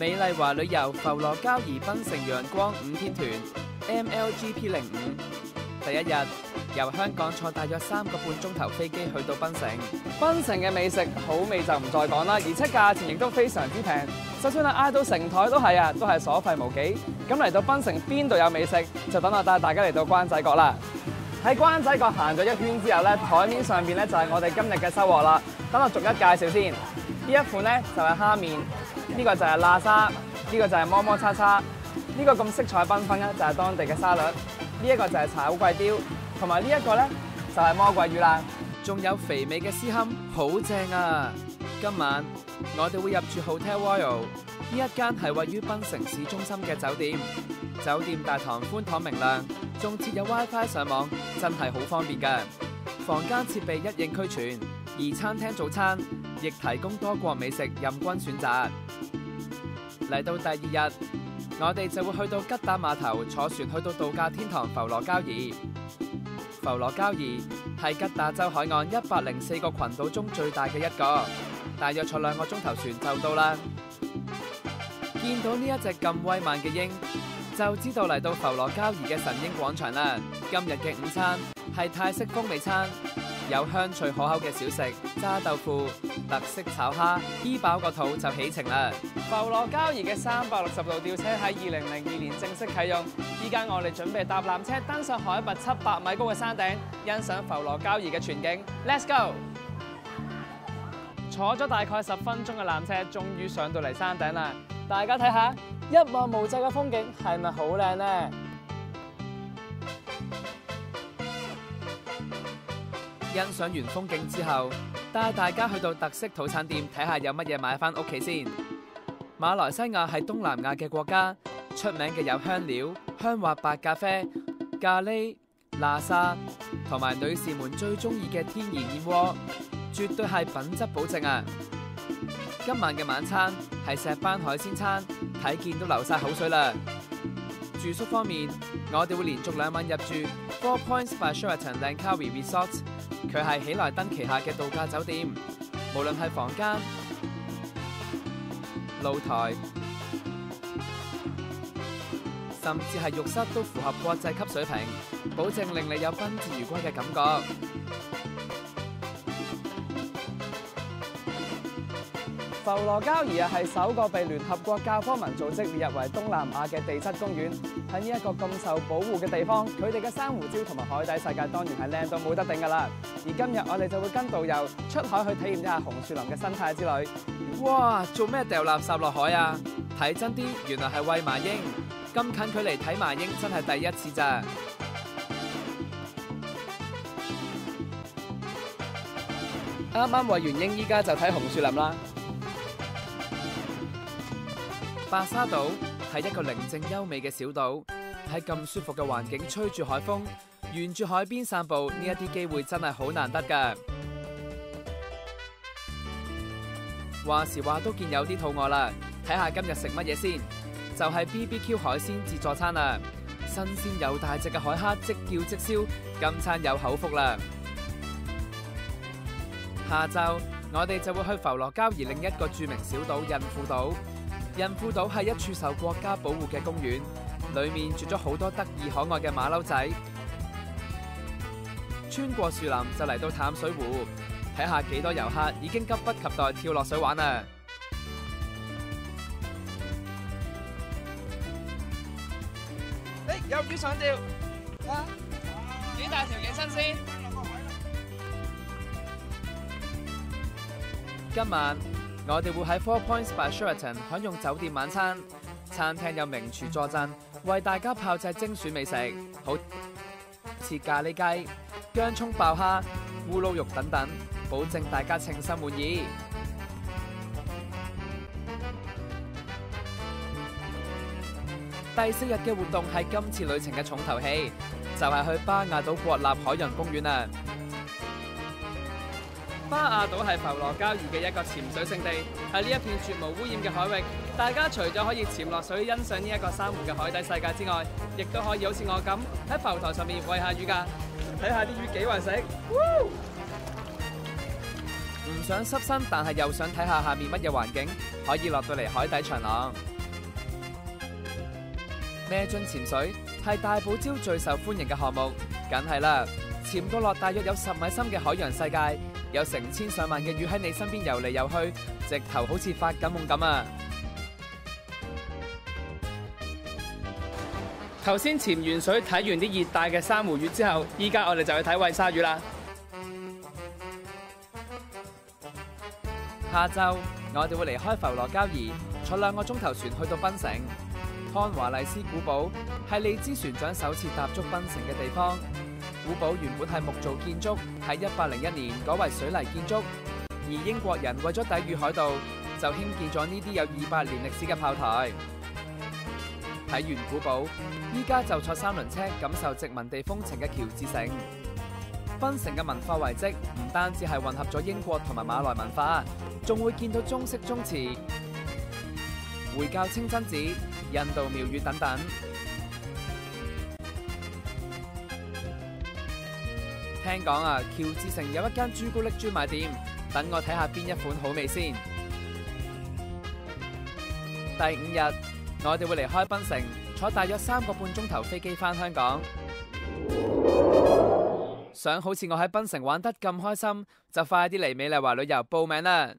美麗華旅遊浮羅交怡檳城陽光5天團 MLGP05， 第一日由香港坐大約3個半鐘頭飛機去到檳城。檳城嘅美食好味就唔再講啦，而且價錢亦都非常之平，就算係嗌到成台都係啊，都係所費無幾。咁嚟到檳城邊度有美食，就等我帶大家嚟到灣仔角啦。喺灣仔角行咗一圈之後咧，台面上邊咧就係我哋今日嘅收穫啦。等我逐一介紹先。呢一款咧就係蝦面，呢個就係喇沙，呢個就係摩摩叉叉，呢個咁色彩繽紛咧就係當地嘅沙律，呢一個就係炒貴刁，同埋呢一個咧就係魔鬼魚啦。仲有肥美嘅絲堪，好正啊！今晚我哋會入住 Hotel Royal， 呢一間係位於檳城市中心嘅酒店。酒店大堂寬敞明亮，仲設有 WiFi 上網，真係好方便㗎。房間設備一應俱全，而餐廳早餐亦提供多國美食任君選擇。嚟到第二日，我哋就會去到吉打碼頭坐船去到度假天堂浮羅交怡。浮羅交怡係吉打州海岸104個群島中最大嘅一個，大約坐2個鐘頭船就到啦。見到呢一隻咁威猛嘅鷹，就知道嚟到浮羅交怡嘅神鷹廣場啦。今日嘅午餐係泰式風味餐，有香脆可口嘅小食、炸豆腐、特色炒蝦，醫飽個肚就起程啦。浮羅交怡嘅360度吊車喺2002年正式啟用，依家我哋準備搭纜車登上海拔700米高嘅山頂，欣賞浮羅交怡嘅全景。Let's go！ 坐咗大概10分鐘嘅纜車，終於上到嚟山頂啦。大家睇下，一望無際嘅風景係咪好靚呢？欣賞完風景之後，帶大家去到特色土產店睇下有乜嘢買翻屋企先。馬來西亞係東南亞嘅國家，出名嘅有香料、香滑白咖啡、咖喱、喇沙，同埋女士們最中意嘅天然燕窩，絕對係品質保證啊！今晚嘅晚餐係石斑海鮮餐，睇見都流晒口水啦。住宿方面，我哋會連續2晚入住 Four Points by Sheraton Langkawi Resort， 佢係喜來登旗下嘅度假酒店，無論係房間、露台，甚至係浴室都符合國際級水平，保證令你有賓至如歸嘅感覺。浮羅交怡係首個被聯合國教科文組織列入為東南亞嘅地質公園。喺呢一個咁受保護嘅地方，佢哋嘅珊瑚礁同埋海底世界當然係靚到冇得頂㗎啦。而今日我哋就會跟導遊出海去體驗一下紅樹林嘅生態之旅。哇！做咩掉垃圾落海啊？睇真啲，原來係餵麻鷹。咁近距離睇麻鷹真係第一次咋。啱啱餵完鷹，依家就睇紅樹林啦。白沙島係一個寧靜優美嘅小島，喺咁舒服嘅環境，吹住海風，沿住海邊散步，呢一啲機會真係好難得㗎。話時話都見有啲肚餓啦，睇下今日食乜嘢先，就係 BBQ 海鮮自助餐啦，新鮮又大隻嘅海蝦即叫即燒，今餐有口福啦。下晝我哋就會去浮羅交怡另一個著名小島孕婦島。孕婦島係一處受國家保護嘅公園，裏面住咗好多得意可愛嘅馬騮仔。穿過樹林就嚟到淡水湖，睇下幾多遊客已經急不及待跳落水玩啊！有魚上釣，幾大條幾新鮮。今晚我哋會喺 Four Points by Sheraton 享用酒店晚餐，餐廳有名廚坐鎮，為大家炮製精選美食，好似咖喱雞、薑葱爆蝦、烏魯肉等等，保證大家稱心滿意。第4日嘅活動係今次旅程嘅重頭戲，就係去巴亞島國立海洋公園啊！巴亞島係浮羅交怡嘅一個潛水勝地，喺呢一片絕無污染嘅海域，大家除咗可以潛落水欣賞呢一個珊瑚嘅海底世界之外，亦都可以好似我咁喺浮台上面餵下魚㗎，睇下啲魚幾為食。唔想濕身，但係又想睇下下面乜嘢環境，可以落到嚟海底長廊。孭樽潛水係大堡礁最受歡迎嘅項目，梗係啦。潛到落大約有10米深嘅海洋世界，有成千上萬嘅魚喺你身邊游嚟游去，直頭好似發緊夢咁啊！頭先潛完水睇完啲熱帶嘅珊瑚魚之後，依家我哋就去睇餵鯊魚啦。下晝我哋會離開浮羅交怡，坐2個鐘頭船去到檳城。康華麗斯古堡係利茲船長首次踏足檳城嘅地方。古堡原本係木造建築，喺1801年改為水泥建築。而英國人為咗抵禦海盜，就興建咗呢啲有200年歷史嘅炮台。睇完古堡，依家就坐3輪車感受殖民地風情嘅喬治城。檳城嘅文化遺跡唔單止係混合咗英國同埋馬來文化，仲會見到中式宗祠、回教清真寺、印度廟宇等等。聽講啊，喬治城有一間朱古力專賣店，等我睇下邊一款好味先。第5日，我哋會離開檳城，坐大約3個半鐘頭飛機返香港。想好似我喺檳城玩得咁開心，就快啲嚟美麗華旅遊報名啦！